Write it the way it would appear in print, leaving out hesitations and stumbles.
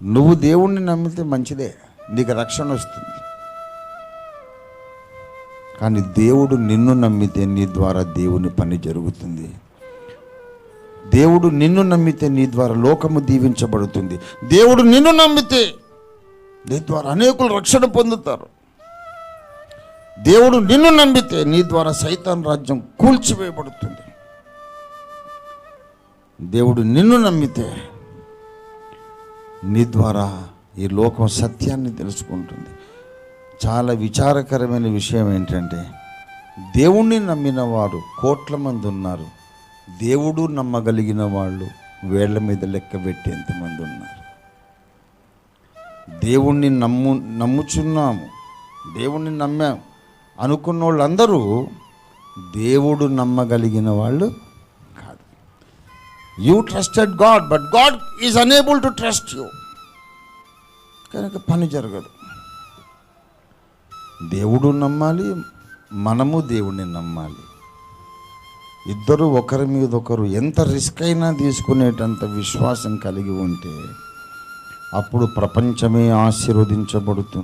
నువ్వు దేవుణ్ణి నమ్మితే మంచిదే, నీకు రక్షణ వస్తుంది. కానీ దేవుడు నిన్ను నమ్మితే నీ ద్వారా దేవుని పని జరుగుతుంది. దేవుడు నిన్ను నమ్మితే నీ ద్వారా లోకము దీవించబడుతుంది. దేవుడు నిన్ను నమ్మితే నీ ద్వారా అనేకులు రక్షణ పొందుతారు. దేవుడు నిన్ను నమ్మితే నీ ద్వారా సైతాన్ రాజ్యం కూల్చివేయబడుతుంది. దేవుడు నిన్ను నమ్మితే నీ ద్వారా ఈ లోకం సత్యాన్ని తెలుసుకుంటుంది. చాలా విచారకరమైన విషయం ఏంటంటే, దేవుణ్ణి నమ్మిన వారు కోట్ల మంది ఉన్నారు, దేవుడు నమ్మగలిగిన వాళ్ళు వేళ్ల మీద లెక్క పెట్టేంతమంది ఉన్నారు. దేవుణ్ణి నమ్ముచున్నాము, దేవుణ్ణి నమ్మాము అనుకున్న వాళ్ళందరూ దేవుడు నమ్మగలిగిన వాళ్ళు కాదు. You trusted God, but God is unable to trust you. కనుక పని జరగదు. దేవుడు నమ్మాలి, మనము దేవుణ్ణి నమ్మాలి. ఇద్దరు ఒకరి మీద ఒకరు ఎంత రిస్క్ అయినా తీసుకునేటంత విశ్వాసం కలిగి ఉంటే అప్పుడు ప్రపంచమే ఆశీర్వదించబడుతుంది.